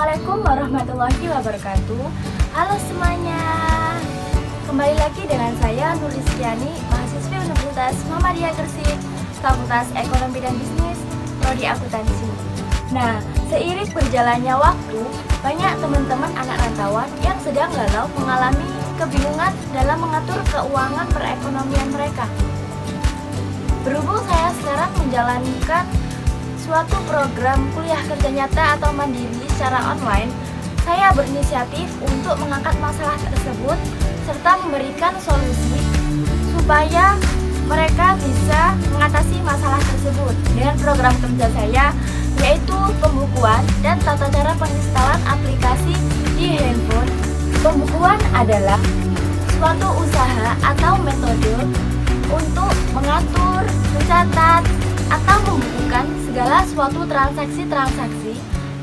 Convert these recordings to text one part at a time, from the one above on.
Assalamualaikum warahmatullahi wabarakatuh. Halo semuanya, kembali lagi dengan saya Nur Rizkyani, mahasiswi Universitas Muhammadiyah Gresik, Fakultas Ekonomi dan Bisnis, Prodi Akuntansi. Nah, seiring berjalannya waktu, banyak teman-teman anak rantauan yang sedang galau mengalami kebingungan dalam mengatur keuangan perekonomian mereka. Berhubung saya sekarang menjalankan suatu program kuliah kerja nyata atau mandiri secara online, saya berinisiatif untuk mengangkat masalah tersebut serta memberikan solusi supaya mereka bisa mengatasi masalah tersebut dengan program kerja saya, yaitu pembukuan dan tata cara penginstalan aplikasi di handphone. Pembukuan adalah suatu usaha atau metode untuk mengatur, mencatat, atau membukukan segala suatu transaksi-transaksi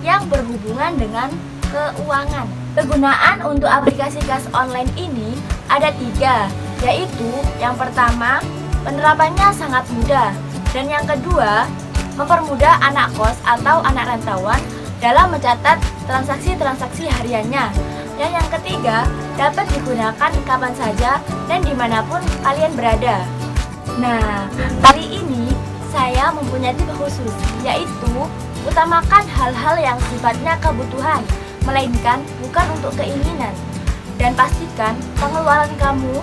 yang berhubungan dengan keuangan. Kegunaan untuk aplikasi kas online ini ada 3, yaitu yang pertama, penerapannya sangat mudah, dan yang kedua, mempermudah anak kos atau anak rantauan dalam mencatat transaksi-transaksi hariannya, dan yang ketiga, dapat digunakan kapan saja dan dimanapun kalian berada. Nah, kali ini saya mempunyai tipe khusus, yaitu utamakan hal-hal yang sifatnya kebutuhan, melainkan bukan untuk keinginan. Dan pastikan pengeluaran kamu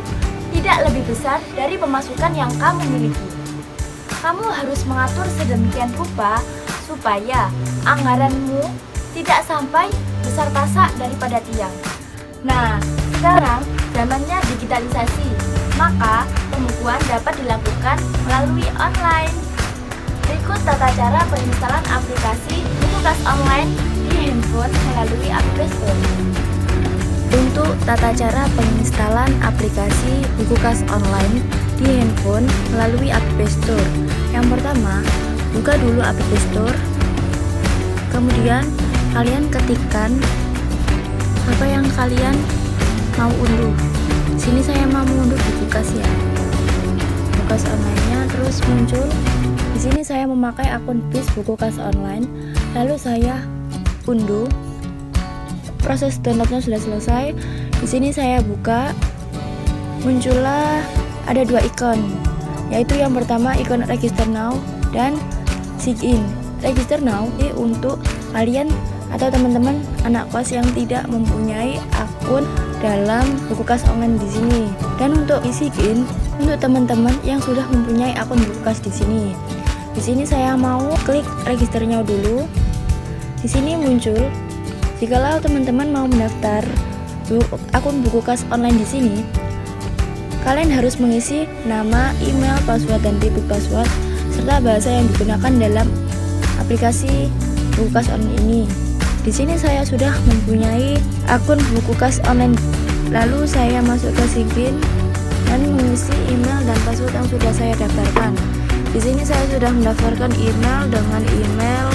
tidak lebih besar dari pemasukan yang kamu miliki. Kamu harus mengatur sedemikian rupa supaya anggaranmu tidak sampai besar pasak daripada tiang. Nah, sekarang zamannya digitalisasi, maka pembukuan dapat dilakukan melalui online. Berikut tata cara penginstalan aplikasi buku kas online di handphone melalui Play Store. Untuk tata cara penginstalan aplikasi buku kas online di handphone melalui Play Store, yang pertama, buka dulu Play Store. Kemudian kalian ketikkan apa yang kalian mau unduh. Di sini saya mau mengunduh buku kas ya. Buku kas online-nya terus muncul. Di sini saya memakai akun BIS buku kas online, lalu saya unduh. Proses downloadnya sudah selesai. Di sini saya buka, muncullah ada 2 ikon, yaitu yang pertama ikon register now dan sign in. Register now ini untuk kalian atau teman-teman anak kos yang tidak mempunyai akun dalam buku kas online di sini. Dan untuk sign in untuk teman-teman yang sudah mempunyai akun buku kas di sini. Di sini saya mau klik registernya dulu. Di sini muncul, jikalau teman-teman mau mendaftar akun buku kas online di sini, kalian harus mengisi nama, email, password, dan repeat password serta bahasa yang digunakan dalam aplikasi buku kas online ini. Di sini saya sudah mempunyai akun buku kas online. Lalu saya masuk ke sign dan mengisi email dan password yang sudah saya daftarkan. Di sini saya sudah mendaftarkan email dengan email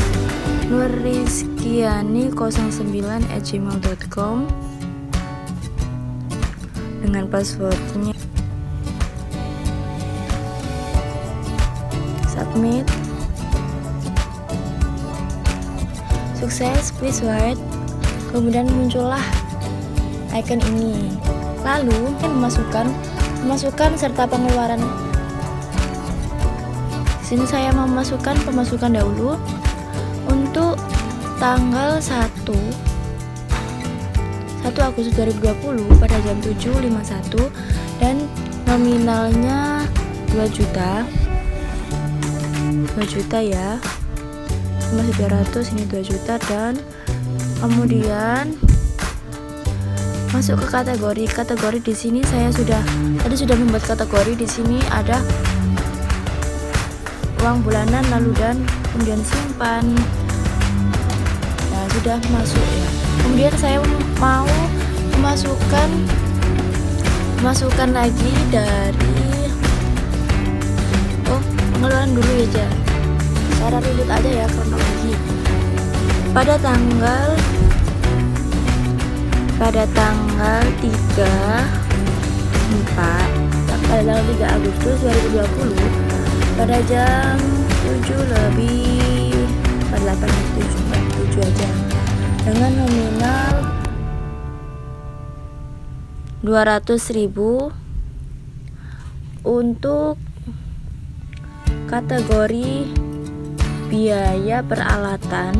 nurrizkyani09@gmail.com dengan passwordnya. Submit. Sukses, please wait. Kemudian muncullah icon ini. Lalu memasukkan serta pengeluaran. Di sini saya memasukkan pemasukan dahulu untuk tanggal 1 Agustus 2020 pada jam 7.51 dan nominalnya 2 juta ya, 200, ini 2 juta. Dan kemudian masuk ke kategori. Di sini saya sudah membuat kategori. Di sini ada uang bulanan, lalu dan kemudian simpan. Nah, sudah masuk ya. Kemudian saya mau memasukkan lagi dari pengeluaran dulu ya, secara runut aja ya, kronologi. Pada tanggal 3 Agustus 2020 pada jam 7 lebih 48 aja dengan nominal 200.000 untuk kategori biaya peralatan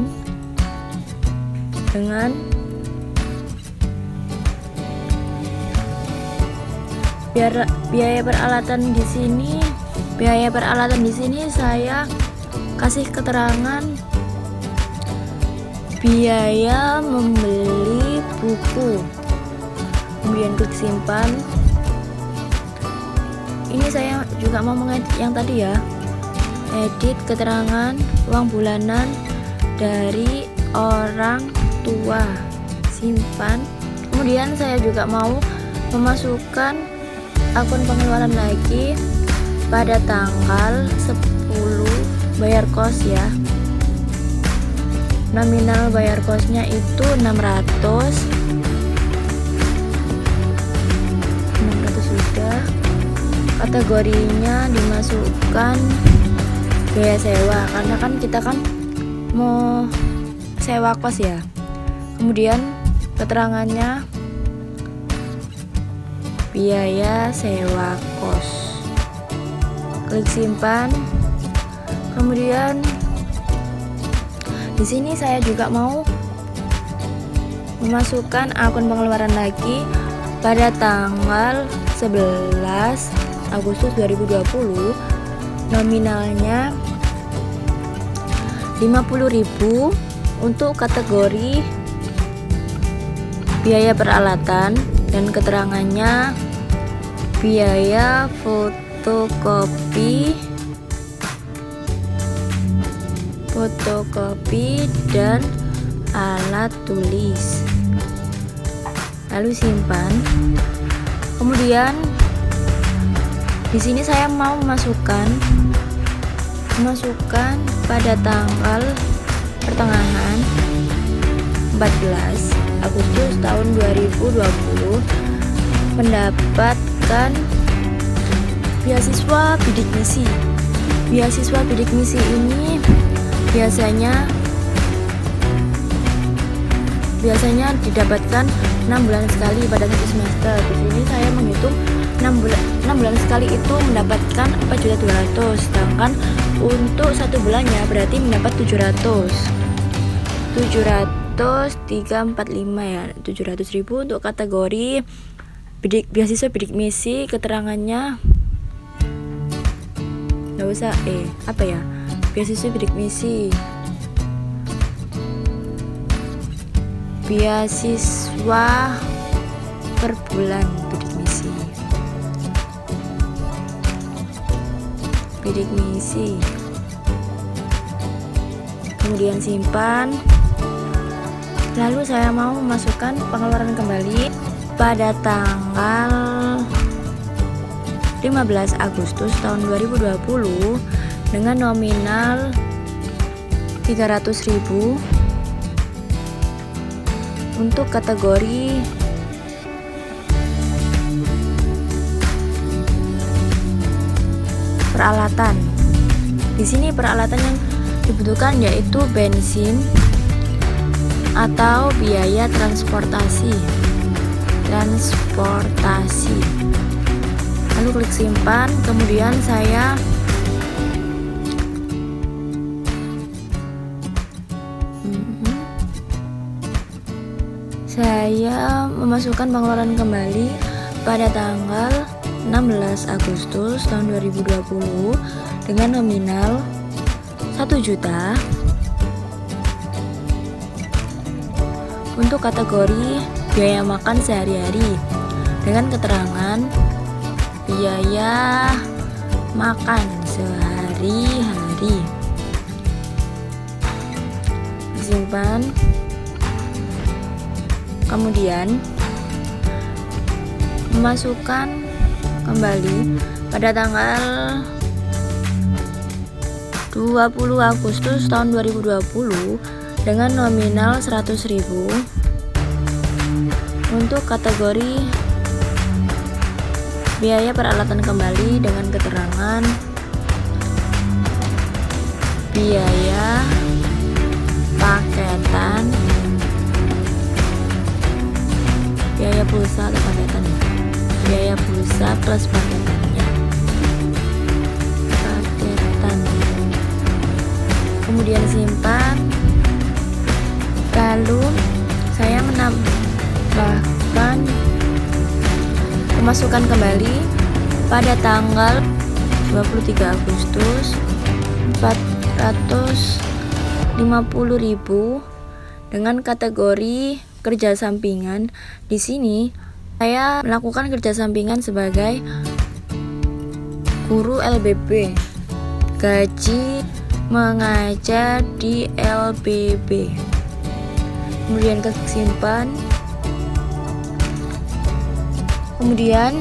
dengan biaya peralatan di sini saya kasih keterangan biaya membeli buku, kemudian klik simpan. Ini saya juga mau mengedit yang tadi ya, edit keterangan uang bulanan dari orang tua, simpan. Kemudian saya juga mau memasukkan akun pengeluaran lagi pada tanggal 10 bayar kos ya. Nominal bayar kosnya itu 600 sudah. Kategorinya dimasukkan biaya sewa karena kan kita kan mau sewa kos ya. Kemudian keterangannya biaya sewa kos, klik simpan. Kemudian di sini saya juga mau memasukkan akun pengeluaran lagi pada tanggal 11 Agustus 2020. Nominalnya 50.000 untuk kategori biaya peralatan dan keterangannya biaya fotokopi dan alat tulis. Lalu simpan. Kemudian di sini saya mau memasukkan pada tanggal pertengahan 14 Agustus tahun 2020 mendapatkan beasiswa bidik misi. Beasiswa bidik misi ini biasanya didapatkan 6 bulan sekali pada satu semester. Di sini saya menghitung 6 bulan sekali itu mendapatkan 4.200.000, sedangkan untuk satu bulannya berarti mendapat 345 ya, 700.000 untuk kategori beasiswa bidik misi. Keterangannya nggak usah beasiswa bidik misi, beasiswa per bulan bidik misi. Kemudian simpan. Lalu saya mau memasukkan pengeluaran kembali pada tanggal 15 Agustus tahun 2020 dengan nominal 300.000 untuk kategori peralatan. Di sini peralatan yang dibutuhkan yaitu bensin atau biaya transportasi. Lalu klik simpan. Kemudian saya memasukkan pengeluaran kembali pada tanggal 16 Agustus tahun 2020 dengan nominal 1 juta untuk kategori biaya makan sehari-hari dengan keterangan biaya makan sehari-hari. Simpan. Kemudian memasukkan kembali pada tanggal 20 Agustus tahun 2020 dengan nominal 100.000 untuk kategori biaya peralatan kembali dengan keterangan biaya paketan plus paketannya, kemudian simpan. Lalu saya menambahkan pemasukan kembali pada tanggal 23 Agustus 450.000 dengan kategori kerja sampingan. Di sini saya melakukan kerja sampingan sebagai guru LBB, gaji mengajar di LBB. Kemudian klik simpan. Kemudian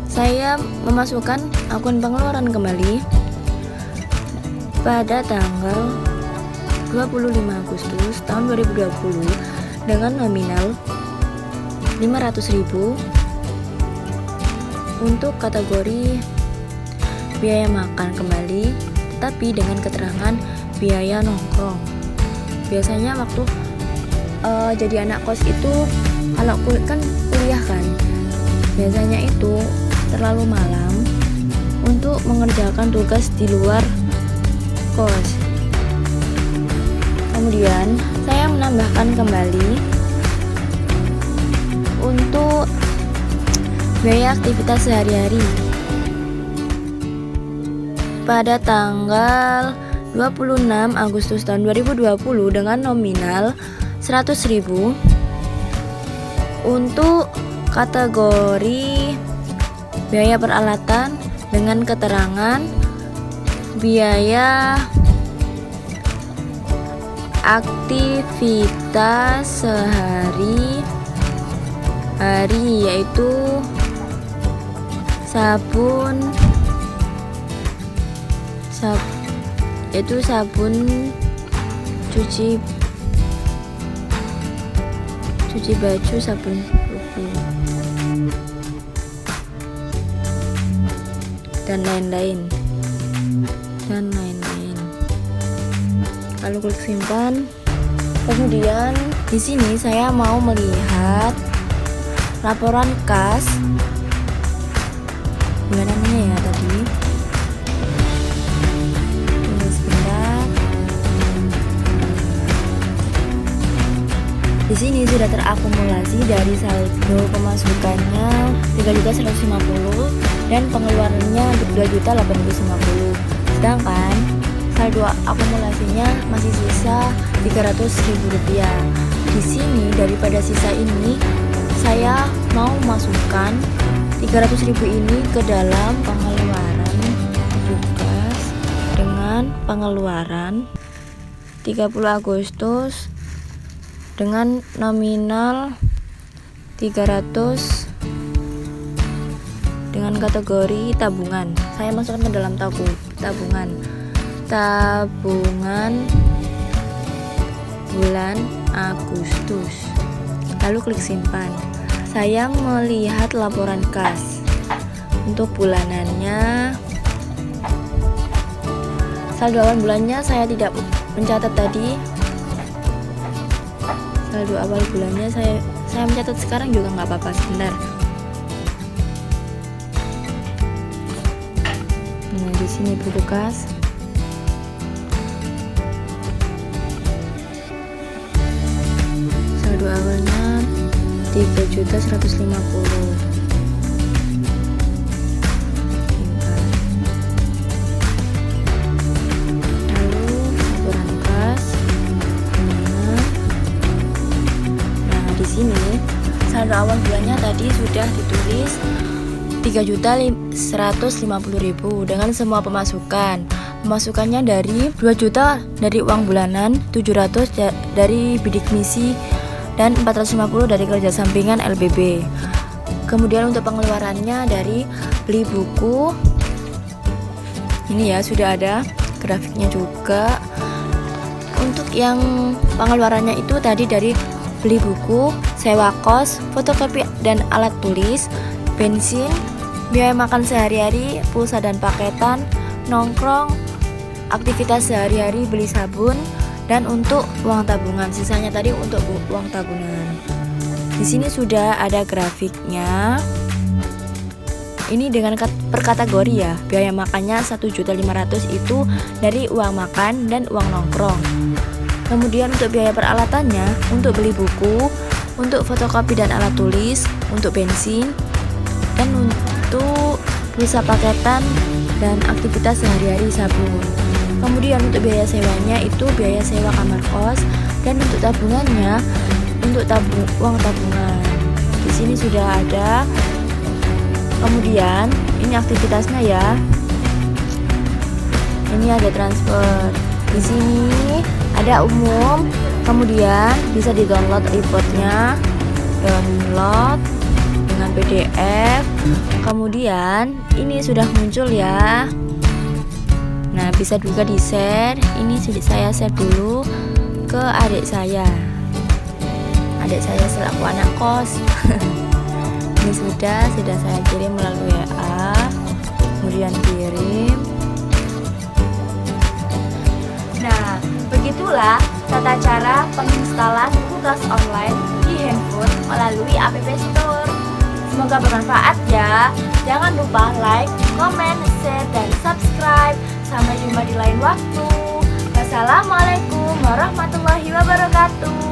saya memasukkan akun pengeluaran kembali pada tanggal 25 Agustus tahun 2020 dengan nominal 500.000 untuk kategori biaya makan kembali, tetapi dengan keterangan biaya nongkrong. Biasanya waktu jadi anak kos itu, kalau kuliah kan, biasanya itu terlalu malam untuk mengerjakan tugas di luar kos. Kemudian saya menambahkan kembali untuk biaya aktivitas sehari-hari pada tanggal 26 Agustus tahun 2020 dengan nominal 100.000 untuk kategori biaya peralatan dengan keterangan biaya aktivitas sehari-hari, yaitu sabun cuci baju, sabun kuku, dan lain-lain. Lalu klik simpan. Kemudian di sini saya mau melihat laporan kas bulanannya ya tadi. Tunggu sebentar. Di sini sudah terakumulasi dari saldo pemasukannya 3.150 dan pengeluarannya 2.850. Sedangkan saldo akumulasinya masih sisa 300.000 rupiah. Di sini daripada sisa ini, saya mau masukkan 300.000 ini ke dalam pengeluaran tugas dengan pengeluaran 30 Agustus dengan nominal 300 dengan kategori tabungan. Saya masukkan ke dalam tabungan bulan Agustus. Lalu klik simpan. Saya melihat laporan kas untuk bulanannya. Saldo awal bulannya saya tidak mencatat tadi. Saldo awal bulannya saya mencatat sekarang juga nggak apa-apa, sebentar. Nah, di sini buku kas. Saldo awalnya 3.150.000. Lalu laporan kas. Nah, di sini saldo awal bulannya tadi sudah ditulis 3.150.000 dengan semua pemasukan. Pemasukannya dari 2 juta dari uang bulanan, 700 dari bidik misi, dan 450 dari kerja sampingan LBB. Kemudian untuk pengeluarannya dari beli buku, ini ya sudah ada grafiknya juga. Untuk yang pengeluarannya itu tadi dari beli buku, sewa kos, fotokopi dan alat tulis, bensin, biaya makan sehari-hari, pulsa dan paketan, nongkrong, aktivitas sehari-hari, beli sabun, dan untuk uang tabungan. Sisanya tadi untuk uang tabungan. Di sini sudah ada grafiknya. ini dengan per kategori ya. Biaya makannya 1.500.000 itu dari uang makan dan uang nongkrong. Kemudian untuk biaya peralatannya, untuk beli buku, untuk fotokopi dan alat tulis, untuk bensin, dan untuk pulsa paketan dan aktivitas sehari-hari sabun. Kemudian untuk biaya sewanya itu biaya sewa kamar kos, dan untuk tabungannya untuk uang tabungan. Di sini sudah ada. Kemudian ini aktivitasnya ya. Ini ada transfer. Di sini ada umum. Kemudian bisa di-download reportnya, download dengan PDF. Kemudian ini sudah muncul ya. Nah, bisa juga di-share. Ini saya share dulu ke adik saya. Adik saya selaku anak kos. Ini sudah saya kirim melalui WA. Kemudian kirim. Nah, begitulah tata cara penginstalan tugas online di handphone melalui App Store. Semoga bermanfaat ya. Jangan lupa like, comment, share, dan subscribe. Sampai jumpa di lain waktu. Wassalamualaikum warahmatullahi wabarakatuh.